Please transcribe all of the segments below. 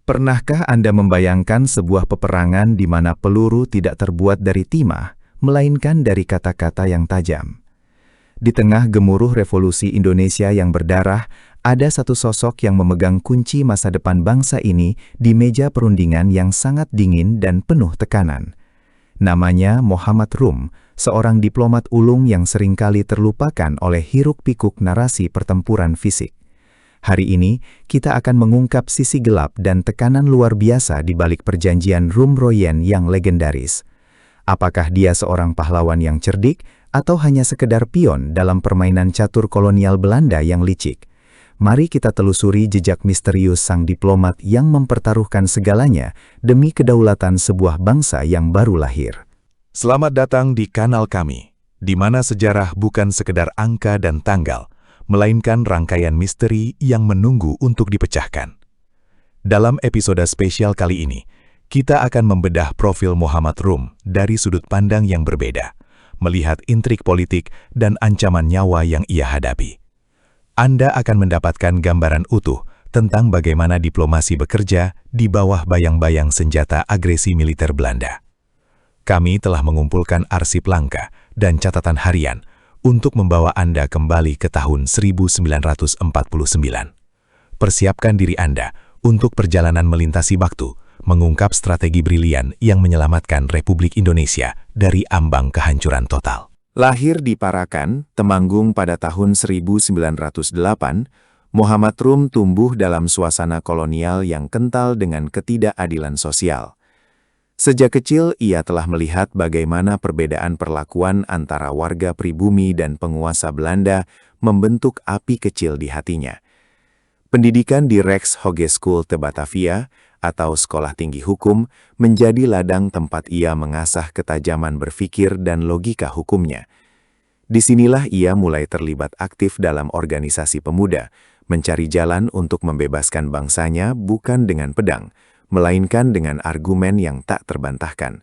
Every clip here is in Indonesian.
Pernahkah Anda membayangkan sebuah peperangan di mana peluru tidak terbuat dari timah, melainkan dari kata-kata yang tajam? Di tengah gemuruh revolusi Indonesia yang berdarah, ada satu sosok yang memegang kunci masa depan bangsa ini di meja perundingan yang sangat dingin dan penuh tekanan. Namanya Muhammad Rum, seorang diplomat ulung yang seringkali terlupakan oleh hiruk-pikuk narasi pertempuran fisik. Hari ini, kita akan mengungkap sisi gelap dan tekanan luar biasa di balik perjanjian Rum-Royen yang legendaris. Apakah dia seorang pahlawan yang cerdik, atau hanya sekedar pion dalam permainan catur kolonial Belanda yang licik? Mari kita telusuri jejak misterius sang diplomat yang mempertaruhkan segalanya demi kedaulatan sebuah bangsa yang baru lahir. Selamat datang di kanal kami, di mana sejarah bukan sekedar angka dan tanggal, melainkan rangkaian misteri yang menunggu untuk dipecahkan. Dalam episode spesial kali ini, kita akan membedah profil Muhammad Rum dari sudut pandang yang berbeda, melihat intrik politik dan ancaman nyawa yang ia hadapi. Anda akan mendapatkan gambaran utuh tentang bagaimana diplomasi bekerja di bawah bayang-bayang senjata agresi militer Belanda. Kami telah mengumpulkan arsip langka dan catatan harian untuk membawa Anda kembali ke tahun 1949. Persiapkan diri Anda untuk perjalanan melintasi waktu, mengungkap strategi brilian yang menyelamatkan Republik Indonesia dari ambang kehancuran total. Lahir di Parakan, Temanggung pada tahun 1908, Muhammad Rum tumbuh dalam suasana kolonial yang kental dengan ketidakadilan sosial. Sejak kecil, ia telah melihat bagaimana perbedaan perlakuan antara warga pribumi dan penguasa Belanda membentuk api kecil di hatinya. Pendidikan di Rex Hogeschool te Batavia, atau Sekolah Tinggi Hukum, menjadi ladang tempat ia mengasah ketajaman berpikir dan logika hukumnya. Disinilah ia mulai terlibat aktif dalam organisasi pemuda, mencari jalan untuk membebaskan bangsanya bukan dengan pedang, melainkan dengan argumen yang tak terbantahkan.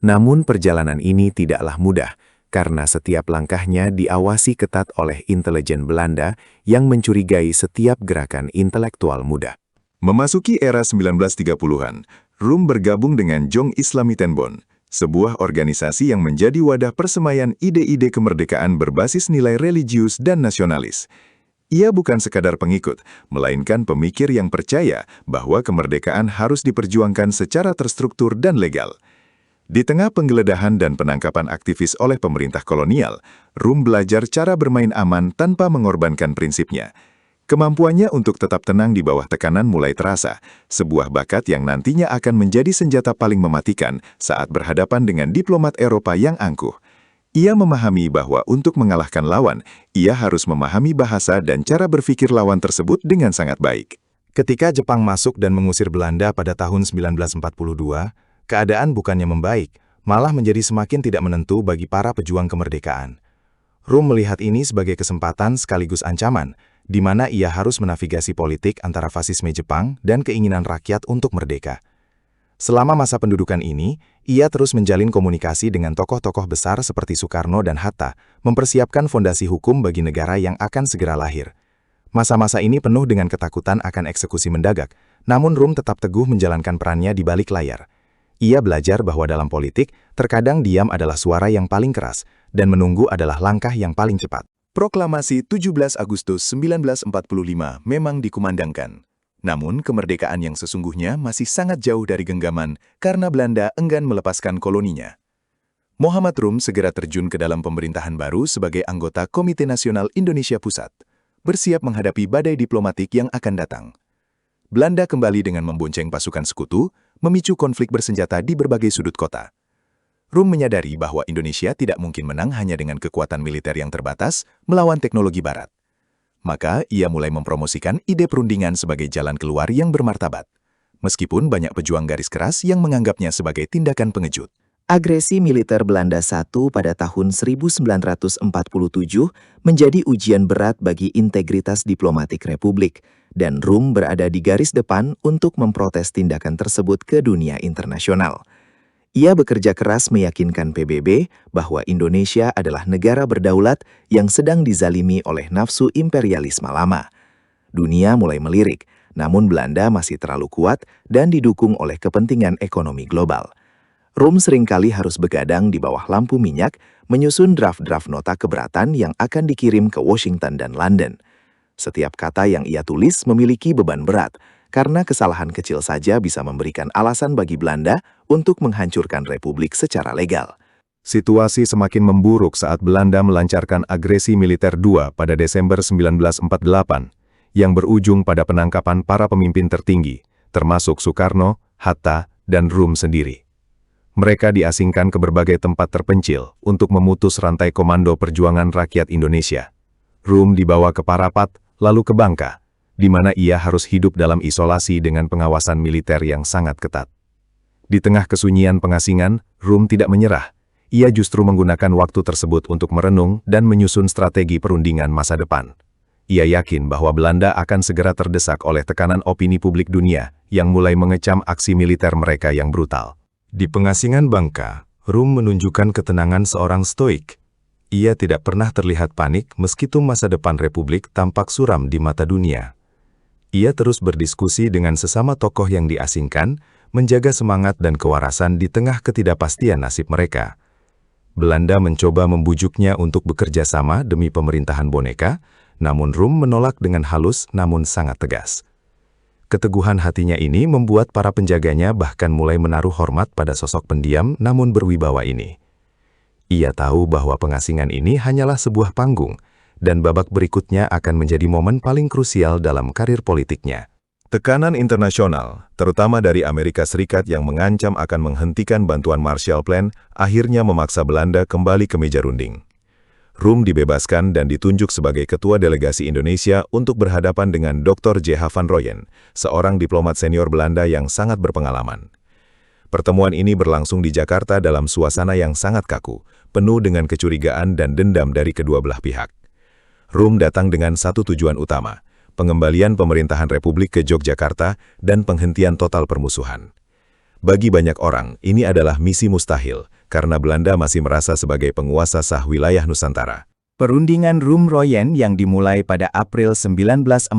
Namun perjalanan ini tidaklah mudah, karena setiap langkahnya diawasi ketat oleh intelijen Belanda yang mencurigai setiap gerakan intelektual muda. Memasuki era 1930-an, Rum bergabung dengan Jong Islami Tenbon, sebuah organisasi yang menjadi wadah persemaian ide-ide kemerdekaan berbasis nilai religius dan nasionalis. Ia bukan sekadar pengikut, melainkan pemikir yang percaya bahwa kemerdekaan harus diperjuangkan secara terstruktur dan legal. Di tengah penggeledahan dan penangkapan aktivis oleh pemerintah kolonial, Rum belajar cara bermain aman tanpa mengorbankan prinsipnya. Kemampuannya untuk tetap tenang di bawah tekanan mulai terasa, sebuah bakat yang nantinya akan menjadi senjata paling mematikan saat berhadapan dengan diplomat Eropa yang angkuh. Ia memahami bahwa untuk mengalahkan lawan, ia harus memahami bahasa dan cara berpikir lawan tersebut dengan sangat baik. Ketika Jepang masuk dan mengusir Belanda pada tahun 1942, keadaan bukannya membaik, malah menjadi semakin tidak menentu bagi para pejuang kemerdekaan. Rum melihat ini sebagai kesempatan sekaligus ancaman, di mana ia harus menavigasi politik antara fasisme Jepang dan keinginan rakyat untuk merdeka. Selama masa pendudukan ini, ia terus menjalin komunikasi dengan tokoh-tokoh besar seperti Soekarno dan Hatta, mempersiapkan fondasi hukum bagi negara yang akan segera lahir. Masa-masa ini penuh dengan ketakutan akan eksekusi mendadak, namun Rum tetap teguh menjalankan perannya di balik layar. Ia belajar bahwa dalam politik, terkadang diam adalah suara yang paling keras, dan menunggu adalah langkah yang paling cepat. Proklamasi 17 Agustus 1945 memang dikumandangkan. Namun, kemerdekaan yang sesungguhnya masih sangat jauh dari genggaman karena Belanda enggan melepaskan koloninya. Muhammad Rum segera terjun ke dalam pemerintahan baru sebagai anggota Komite Nasional Indonesia Pusat, bersiap menghadapi badai diplomatik yang akan datang. Belanda kembali dengan membonceng pasukan sekutu, memicu konflik bersenjata di berbagai sudut kota. Rum menyadari bahwa Indonesia tidak mungkin menang hanya dengan kekuatan militer yang terbatas melawan teknologi Barat. Maka, ia mulai mempromosikan ide perundingan sebagai jalan keluar yang bermartabat. Meskipun banyak pejuang garis keras yang menganggapnya sebagai tindakan pengejut. Agresi militer Belanda I pada tahun 1947 menjadi ujian berat bagi integritas diplomatik Republik, dan Rum berada di garis depan untuk memprotes tindakan tersebut ke dunia internasional. Ia bekerja keras meyakinkan PBB bahwa Indonesia adalah negara berdaulat yang sedang dizalimi oleh nafsu imperialisme lama. Dunia mulai melirik, namun Belanda masih terlalu kuat dan didukung oleh kepentingan ekonomi global. Rum seringkali harus begadang di bawah lampu minyak, menyusun draft-draft nota keberatan yang akan dikirim ke Washington dan London. Setiap kata yang ia tulis memiliki beban berat, karena kesalahan kecil saja bisa memberikan alasan bagi Belanda untuk menghancurkan republik secara legal. Situasi semakin memburuk saat Belanda melancarkan agresi militer 2 pada Desember 1948, yang berujung pada penangkapan para pemimpin tertinggi, termasuk Soekarno, Hatta, dan Rum sendiri. Mereka diasingkan ke berbagai tempat terpencil untuk memutus rantai komando perjuangan rakyat Indonesia. Rum dibawa ke Parapat, lalu ke Bangka, di mana ia harus hidup dalam isolasi dengan pengawasan militer yang sangat ketat. Di tengah kesunyian pengasingan, Rum tidak menyerah. Ia justru menggunakan waktu tersebut untuk merenung dan menyusun strategi perundingan masa depan. Ia yakin bahwa Belanda akan segera terdesak oleh tekanan opini publik dunia yang mulai mengecam aksi militer mereka yang brutal. Di pengasingan Bangka, Rum menunjukkan ketenangan seorang stoik. Ia tidak pernah terlihat panik meskipun masa depan republik tampak suram di mata dunia. Ia terus berdiskusi dengan sesama tokoh yang diasingkan, menjaga semangat dan kewarasan di tengah ketidakpastian nasib mereka. Belanda mencoba membujuknya untuk bekerja sama demi pemerintahan boneka, namun Rum menolak dengan halus namun sangat tegas. Keteguhan hatinya ini membuat para penjaganya bahkan mulai menaruh hormat pada sosok pendiam namun berwibawa ini. Ia tahu bahwa pengasingan ini hanyalah sebuah panggung, dan babak berikutnya akan menjadi momen paling krusial dalam karir politiknya. Tekanan internasional, terutama dari Amerika Serikat yang mengancam akan menghentikan bantuan Marshall Plan, akhirnya memaksa Belanda kembali ke meja runding. Rum dibebaskan dan ditunjuk sebagai ketua delegasi Indonesia untuk berhadapan dengan Dr. J.H. van Rooyen, seorang diplomat senior Belanda yang sangat berpengalaman. Pertemuan ini berlangsung di Jakarta dalam suasana yang sangat kaku, penuh dengan kecurigaan dan dendam dari kedua belah pihak. Rum datang dengan satu tujuan utama, pengembalian pemerintahan Republik ke Yogyakarta dan penghentian total permusuhan. Bagi banyak orang, ini adalah misi mustahil, karena Belanda masih merasa sebagai penguasa sah wilayah Nusantara. Perundingan Rum-Rooyen yang dimulai pada April 1949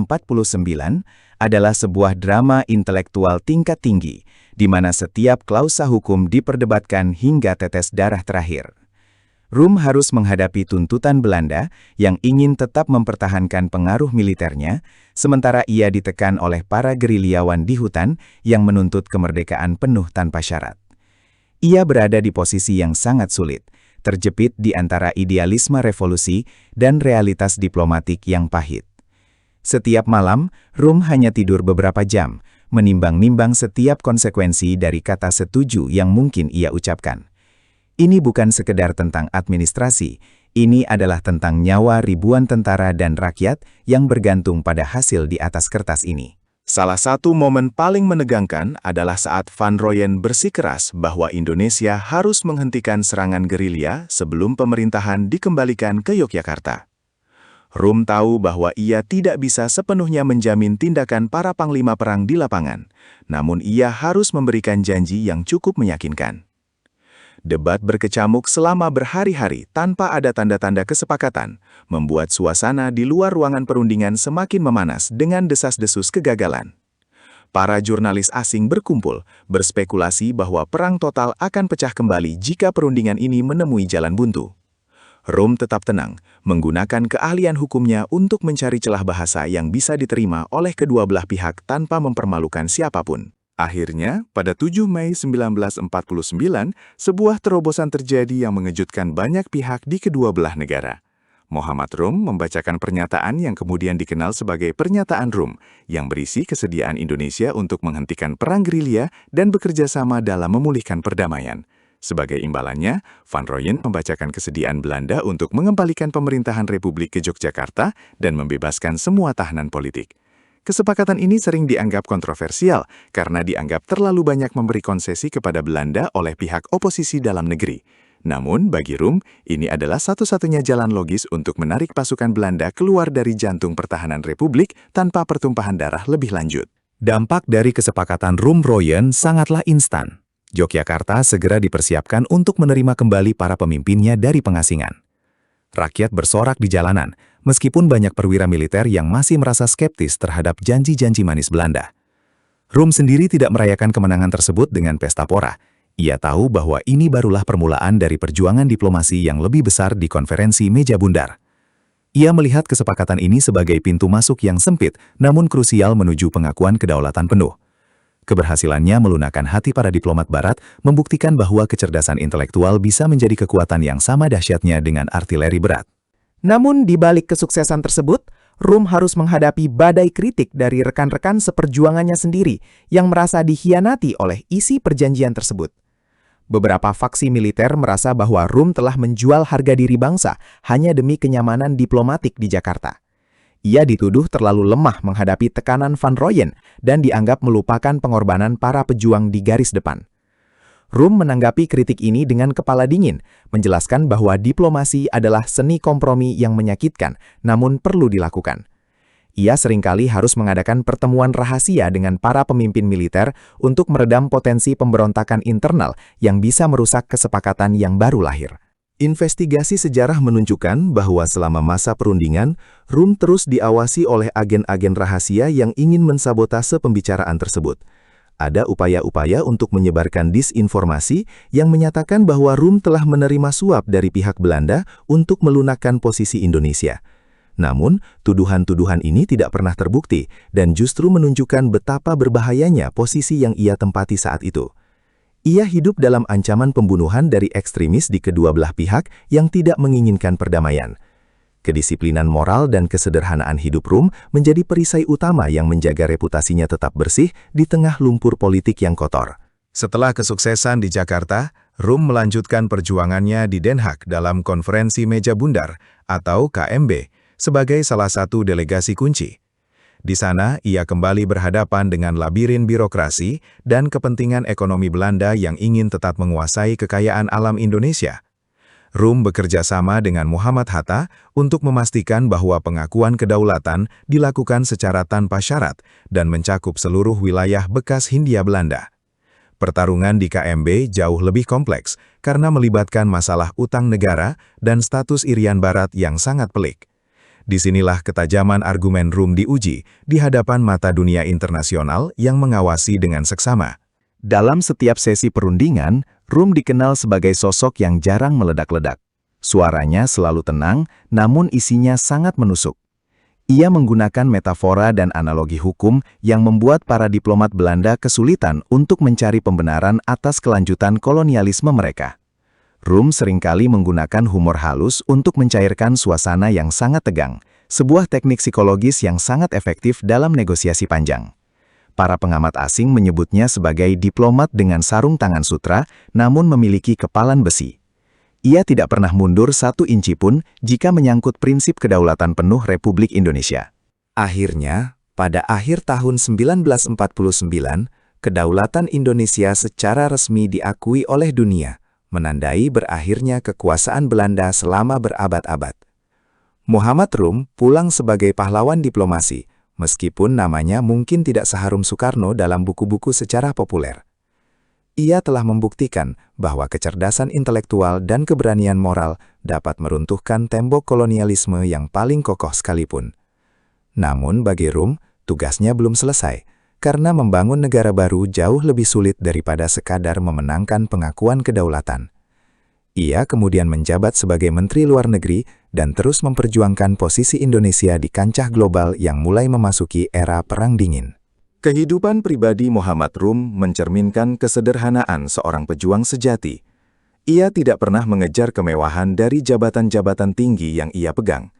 adalah sebuah drama intelektual tingkat tinggi, di mana setiap klausa hukum diperdebatkan hingga tetes darah terakhir. Rum harus menghadapi tuntutan Belanda yang ingin tetap mempertahankan pengaruh militernya, sementara ia ditekan oleh para gerilyawan di hutan yang menuntut kemerdekaan penuh tanpa syarat. Ia berada di posisi yang sangat sulit, terjepit di antara idealisme revolusi dan realitas diplomatik yang pahit. Setiap malam, Rum hanya tidur beberapa jam, menimbang-nimbang setiap konsekuensi dari kata setuju yang mungkin ia ucapkan. Ini bukan sekedar tentang administrasi, ini adalah tentang nyawa ribuan tentara dan rakyat yang bergantung pada hasil di atas kertas ini. Salah satu momen paling menegangkan adalah saat Van Rooyen bersikeras bahwa Indonesia harus menghentikan serangan gerilya sebelum pemerintahan dikembalikan ke Yogyakarta. Rum tahu bahwa ia tidak bisa sepenuhnya menjamin tindakan para panglima perang di lapangan, namun ia harus memberikan janji yang cukup meyakinkan. Debat berkecamuk selama berhari-hari tanpa ada tanda-tanda kesepakatan, membuat suasana di luar ruangan perundingan semakin memanas dengan desas-desus kegagalan. Para jurnalis asing berkumpul, berspekulasi bahwa perang total akan pecah kembali jika perundingan ini menemui jalan buntu. Rum tetap tenang, menggunakan keahlian hukumnya untuk mencari celah bahasa yang bisa diterima oleh kedua belah pihak tanpa mempermalukan siapapun. Akhirnya, pada 7 Mei 1949, sebuah terobosan terjadi yang mengejutkan banyak pihak di kedua belah negara. Muhammad Rum membacakan pernyataan yang kemudian dikenal sebagai Pernyataan Rum, yang berisi kesediaan Indonesia untuk menghentikan perang gerilya dan bekerja sama dalam memulihkan perdamaian. Sebagai imbalannya, Van Rooyen membacakan kesediaan Belanda untuk mengembalikan pemerintahan Republik ke Yogyakarta dan membebaskan semua tahanan politik. Kesepakatan ini sering dianggap kontroversial karena dianggap terlalu banyak memberi konsesi kepada Belanda oleh pihak oposisi dalam negeri. Namun, bagi Rum, ini adalah satu-satunya jalan logis untuk menarik pasukan Belanda keluar dari jantung pertahanan Republik tanpa pertumpahan darah lebih lanjut. Dampak dari kesepakatan Rum-Rooyen sangatlah instan. Yogyakarta segera dipersiapkan untuk menerima kembali para pemimpinnya dari pengasingan. Rakyat bersorak di jalanan, meskipun banyak perwira militer yang masih merasa skeptis terhadap janji-janji manis Belanda. Rum sendiri tidak merayakan kemenangan tersebut dengan pesta pora. Ia tahu bahwa ini barulah permulaan dari perjuangan diplomasi yang lebih besar di konferensi meja bundar. Ia melihat kesepakatan ini sebagai pintu masuk yang sempit, namun krusial menuju pengakuan kedaulatan penuh. Keberhasilannya melunakkan hati para diplomat Barat membuktikan bahwa kecerdasan intelektual bisa menjadi kekuatan yang sama dahsyatnya dengan artileri berat. Namun di balik kesuksesan tersebut, Rum harus menghadapi badai kritik dari rekan-rekan seperjuangannya sendiri yang merasa dikhianati oleh isi perjanjian tersebut. Beberapa faksi militer merasa bahwa Rum telah menjual harga diri bangsa hanya demi kenyamanan diplomatik di Jakarta. Ia dituduh terlalu lemah menghadapi tekanan Van Rooyen dan dianggap melupakan pengorbanan para pejuang di garis depan. Rum menanggapi kritik ini dengan kepala dingin, menjelaskan bahwa diplomasi adalah seni kompromi yang menyakitkan, namun perlu dilakukan. Ia seringkali harus mengadakan pertemuan rahasia dengan para pemimpin militer untuk meredam potensi pemberontakan internal yang bisa merusak kesepakatan yang baru lahir. Investigasi sejarah menunjukkan bahwa selama masa perundingan, Rum terus diawasi oleh agen-agen rahasia yang ingin mensabotase pembicaraan tersebut. Ada upaya-upaya untuk menyebarkan disinformasi yang menyatakan bahwa Rum telah menerima suap dari pihak Belanda untuk melunakkan posisi Indonesia. Namun, tuduhan-tuduhan ini tidak pernah terbukti dan justru menunjukkan betapa berbahayanya posisi yang ia tempati saat itu. Ia hidup dalam ancaman pembunuhan dari ekstremis di kedua belah pihak yang tidak menginginkan perdamaian. Kedisiplinan moral dan kesederhanaan hidup Rum menjadi perisai utama yang menjaga reputasinya tetap bersih di tengah lumpur politik yang kotor. Setelah kesuksesan di Jakarta, Rum melanjutkan perjuangannya di Den Haag dalam konferensi meja bundar atau KMB sebagai salah satu delegasi kunci. Di sana, ia kembali berhadapan dengan labirin birokrasi dan kepentingan ekonomi Belanda yang ingin tetap menguasai kekayaan alam Indonesia. Rum bekerja sama dengan Muhammad Hatta untuk memastikan bahwa pengakuan kedaulatan dilakukan secara tanpa syarat dan mencakup seluruh wilayah bekas Hindia Belanda. Pertarungan di KMB jauh lebih kompleks karena melibatkan masalah utang negara dan status Irian Barat yang sangat pelik. Disinilah ketajaman argumen Rum diuji di hadapan mata dunia internasional yang mengawasi dengan seksama. Dalam setiap sesi perundingan, Rum dikenal sebagai sosok yang jarang meledak-ledak. Suaranya selalu tenang, namun isinya sangat menusuk. Ia menggunakan metafora dan analogi hukum yang membuat para diplomat Belanda kesulitan untuk mencari pembenaran atas kelanjutan kolonialisme mereka. Rum seringkali menggunakan humor halus untuk mencairkan suasana yang sangat tegang, sebuah teknik psikologis yang sangat efektif dalam negosiasi panjang. Para pengamat asing menyebutnya sebagai diplomat dengan sarung tangan sutra, namun memiliki kepalan besi. Ia tidak pernah mundur 1 inci pun jika menyangkut prinsip kedaulatan penuh Republik Indonesia. Akhirnya, pada akhir tahun 1949, kedaulatan Indonesia secara resmi diakui oleh dunia, menandai berakhirnya kekuasaan Belanda selama berabad-abad. Muhammad Rum pulang sebagai pahlawan diplomasi, meskipun namanya mungkin tidak seharum Soekarno dalam buku-buku sejarah populer. Ia telah membuktikan bahwa kecerdasan intelektual dan keberanian moral dapat meruntuhkan tembok kolonialisme yang paling kokoh sekalipun. Namun bagi Rum, tugasnya belum selesai, karena membangun negara baru jauh lebih sulit daripada sekadar memenangkan pengakuan kedaulatan. Ia kemudian menjabat sebagai Menteri Luar Negeri dan terus memperjuangkan posisi Indonesia di kancah global yang mulai memasuki era Perang Dingin. Kehidupan pribadi Muhammad Rum mencerminkan kesederhanaan seorang pejuang sejati. Ia tidak pernah mengejar kemewahan dari jabatan-jabatan tinggi yang ia pegang.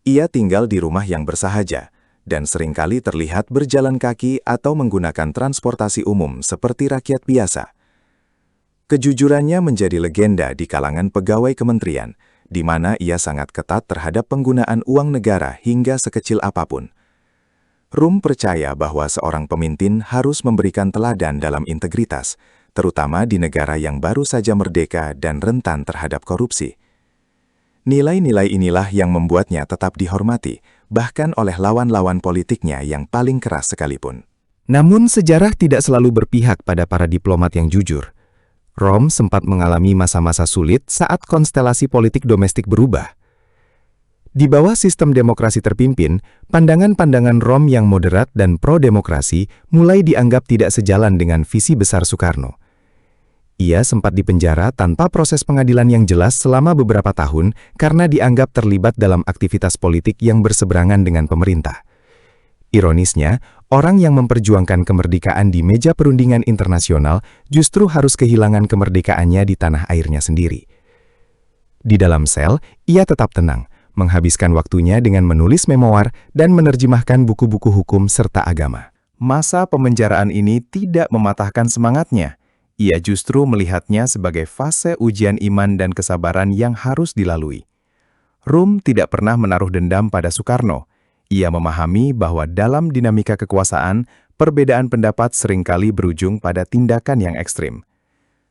Ia tinggal di rumah yang bersahaja, dan seringkali terlihat berjalan kaki atau menggunakan transportasi umum seperti rakyat biasa. Kejujurannya menjadi legenda di kalangan pegawai kementerian, di mana ia sangat ketat terhadap penggunaan uang negara hingga sekecil apapun. Rum percaya bahwa seorang pemimpin harus memberikan teladan dalam integritas, terutama di negara yang baru saja merdeka dan rentan terhadap korupsi. Nilai-nilai inilah yang membuatnya tetap dihormati, bahkan oleh lawan-lawan politiknya yang paling keras sekalipun. Namun sejarah tidak selalu berpihak pada para diplomat yang jujur. Rum sempat mengalami masa-masa sulit saat konstelasi politik domestik berubah. Di bawah sistem demokrasi terpimpin, pandangan-pandangan Rom yang moderat dan pro-demokrasi mulai dianggap tidak sejalan dengan visi besar Soekarno. Ia sempat dipenjara tanpa proses pengadilan yang jelas selama beberapa tahun karena dianggap terlibat dalam aktivitas politik yang berseberangan dengan pemerintah. Ironisnya, orang yang memperjuangkan kemerdekaan di meja perundingan internasional justru harus kehilangan kemerdekaannya di tanah airnya sendiri. Di dalam sel, ia tetap tenang, menghabiskan waktunya dengan menulis memoir dan menerjemahkan buku-buku hukum serta agama. Masa pemenjaraan ini tidak mematahkan semangatnya. Ia justru melihatnya sebagai fase ujian iman dan kesabaran yang harus dilalui. Rum tidak pernah menaruh dendam pada Soekarno. Ia memahami bahwa dalam dinamika kekuasaan, perbedaan pendapat seringkali berujung pada tindakan yang ekstrim.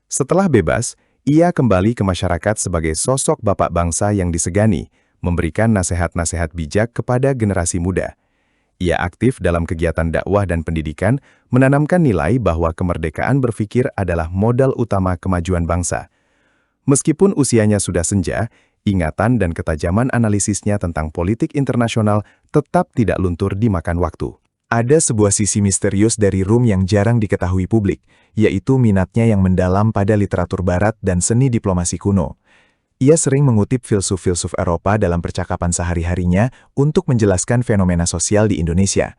Setelah bebas, ia kembali ke masyarakat sebagai sosok bapak bangsa yang disegani, memberikan nasihat-nasihat bijak kepada generasi muda. Ia aktif dalam kegiatan dakwah dan pendidikan, menanamkan nilai bahwa kemerdekaan berpikir adalah modal utama kemajuan bangsa. Meskipun usianya sudah senja, ingatan dan ketajaman analisisnya tentang politik internasional tetap tidak luntur dimakan waktu. Ada sebuah sisi misterius dari Rum yang jarang diketahui publik, yaitu minatnya yang mendalam pada literatur barat dan seni diplomasi kuno. Ia sering mengutip filsuf-filsuf Eropa dalam percakapan sehari-harinya untuk menjelaskan fenomena sosial di Indonesia.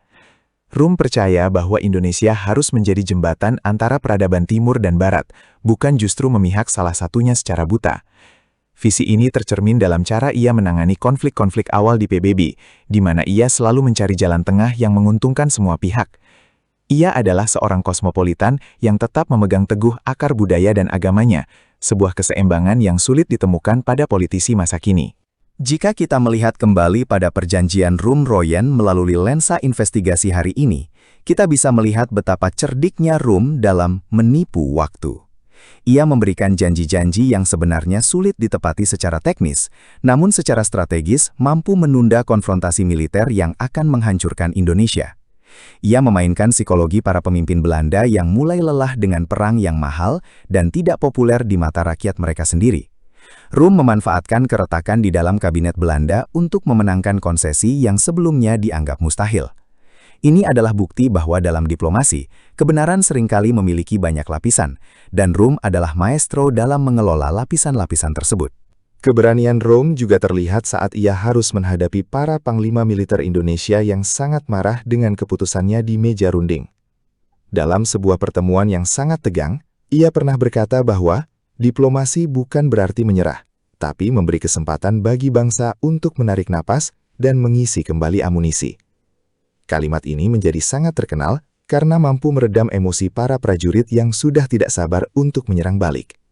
Rum percaya bahwa Indonesia harus menjadi jembatan antara peradaban timur dan barat, bukan justru memihak salah satunya secara buta. Visi ini tercermin dalam cara ia menangani konflik-konflik awal di PBB, di mana ia selalu mencari jalan tengah yang menguntungkan semua pihak. Ia adalah seorang kosmopolitan yang tetap memegang teguh akar budaya dan agamanya, sebuah keseimbangan yang sulit ditemukan pada politisi masa kini. Jika kita melihat kembali pada perjanjian Rum-Royen melalui lensa investigasi hari ini, kita bisa melihat betapa cerdiknya Rum dalam menipu waktu. Ia memberikan janji-janji yang sebenarnya sulit ditepati secara teknis, namun secara strategis mampu menunda konfrontasi militer yang akan menghancurkan Indonesia. Ia memainkan psikologi para pemimpin Belanda yang mulai lelah dengan perang yang mahal dan tidak populer di mata rakyat mereka sendiri. Rum memanfaatkan keretakan di dalam kabinet Belanda untuk memenangkan konsesi yang sebelumnya dianggap mustahil. Ini adalah bukti bahwa dalam diplomasi, kebenaran seringkali memiliki banyak lapisan, dan Rum adalah maestro dalam mengelola lapisan-lapisan tersebut. Keberanian Rum juga terlihat saat ia harus menghadapi para panglima militer Indonesia yang sangat marah dengan keputusannya di meja runding. Dalam sebuah pertemuan yang sangat tegang, ia pernah berkata bahwa diplomasi bukan berarti menyerah, tapi memberi kesempatan bagi bangsa untuk menarik napas dan mengisi kembali amunisi. Kalimat ini menjadi sangat terkenal karena mampu meredam emosi para prajurit yang sudah tidak sabar untuk menyerang balik.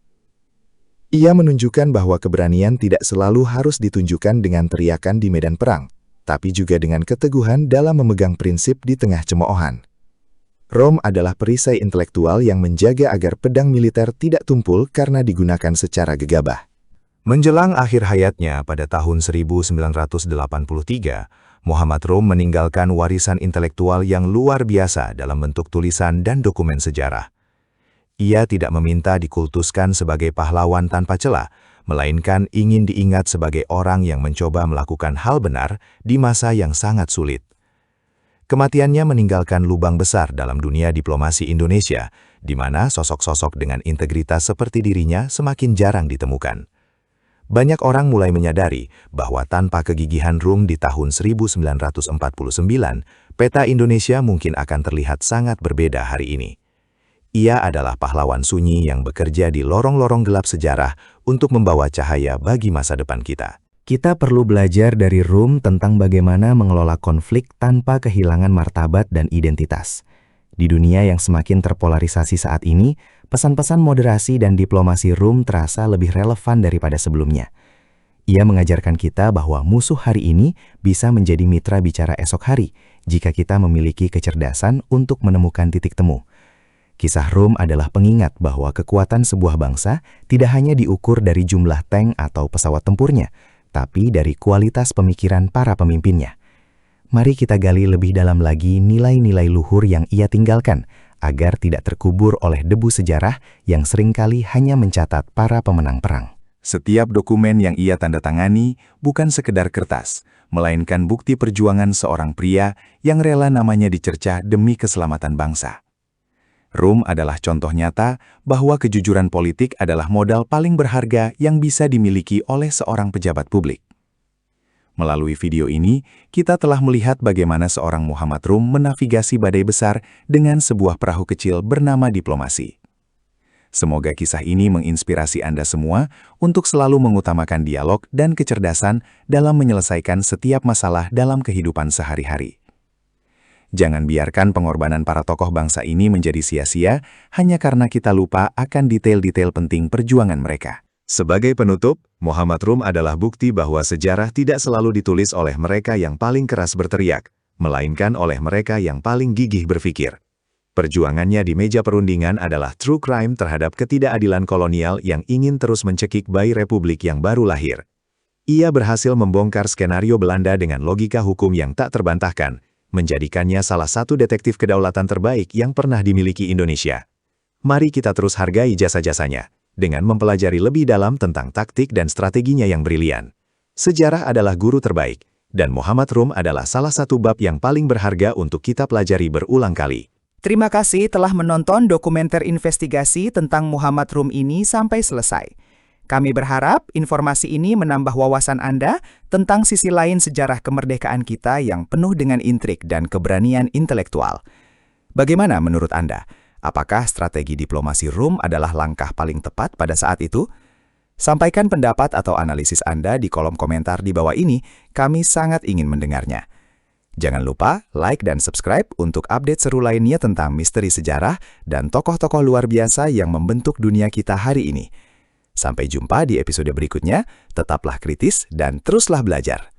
Ia menunjukkan bahwa keberanian tidak selalu harus ditunjukkan dengan teriakan di medan perang, tapi juga dengan keteguhan dalam memegang prinsip di tengah cemoohan. Rom adalah perisai intelektual yang menjaga agar pedang militer tidak tumpul karena digunakan secara gegabah. Menjelang akhir hayatnya pada tahun 1983, Muhammad Rum meninggalkan warisan intelektual yang luar biasa dalam bentuk tulisan dan dokumen sejarah. Ia tidak meminta dikultuskan sebagai pahlawan tanpa celah, melainkan ingin diingat sebagai orang yang mencoba melakukan hal benar di masa yang sangat sulit. Kematiannya meninggalkan lubang besar dalam dunia diplomasi Indonesia, di mana sosok-sosok dengan integritas seperti dirinya semakin jarang ditemukan. Banyak orang mulai menyadari bahwa tanpa kegigihan Rum di tahun 1949, peta Indonesia mungkin akan terlihat sangat berbeda hari ini. Ia adalah pahlawan sunyi yang bekerja di lorong-lorong gelap sejarah untuk membawa cahaya bagi masa depan kita. Kita perlu belajar dari Rum tentang bagaimana mengelola konflik tanpa kehilangan martabat dan identitas. Di dunia yang semakin terpolarisasi saat ini, pesan-pesan moderasi dan diplomasi Rum terasa lebih relevan daripada sebelumnya. Ia mengajarkan kita bahwa musuh hari ini bisa menjadi mitra bicara esok hari jika kita memiliki kecerdasan untuk menemukan titik temu. Kisah Rum adalah pengingat bahwa kekuatan sebuah bangsa tidak hanya diukur dari jumlah tank atau pesawat tempurnya, tapi dari kualitas pemikiran para pemimpinnya. Mari kita gali lebih dalam lagi nilai-nilai luhur yang ia tinggalkan, agar tidak terkubur oleh debu sejarah yang seringkali hanya mencatat para pemenang perang. Setiap dokumen yang ia tanda tangani bukan sekedar kertas, melainkan bukti perjuangan seorang pria yang rela namanya dicercah demi keselamatan bangsa. Rum adalah contoh nyata bahwa kejujuran politik adalah modal paling berharga yang bisa dimiliki oleh seorang pejabat publik. Melalui video ini, kita telah melihat bagaimana seorang Muhammad Rum menavigasi badai besar dengan sebuah perahu kecil bernama diplomasi. Semoga kisah ini menginspirasi Anda semua untuk selalu mengutamakan dialog dan kecerdasan dalam menyelesaikan setiap masalah dalam kehidupan sehari-hari. Jangan biarkan pengorbanan para tokoh bangsa ini menjadi sia-sia hanya karena kita lupa akan detail-detail penting perjuangan mereka. Sebagai penutup, Muhammad Rum adalah bukti bahwa sejarah tidak selalu ditulis oleh mereka yang paling keras berteriak, melainkan oleh mereka yang paling gigih berpikir. Perjuangannya di meja perundingan adalah true crime terhadap ketidakadilan kolonial yang ingin terus mencekik bayi republik yang baru lahir. Ia berhasil membongkar skenario Belanda dengan logika hukum yang tak terbantahkan, menjadikannya salah satu detektif kedaulatan terbaik yang pernah dimiliki Indonesia. Mari kita terus hargai jasa-jasanya, dengan mempelajari lebih dalam tentang taktik dan strateginya yang brilian. Sejarah adalah guru terbaik, dan Muhammad Rum adalah salah satu bab yang paling berharga untuk kita pelajari berulang kali. Terima kasih telah menonton dokumenter investigasi tentang Muhammad Rum ini sampai selesai. Kami berharap informasi ini menambah wawasan Anda tentang sisi lain sejarah kemerdekaan kita yang penuh dengan intrik dan keberanian intelektual. Bagaimana menurut Anda? Apakah strategi diplomasi Rum adalah langkah paling tepat pada saat itu? Sampaikan pendapat atau analisis Anda di kolom komentar di bawah ini, kami sangat ingin mendengarnya. Jangan lupa like dan subscribe untuk update seru lainnya tentang misteri sejarah dan tokoh-tokoh luar biasa yang membentuk dunia kita hari ini. Sampai jumpa di episode berikutnya, tetaplah kritis dan teruslah belajar.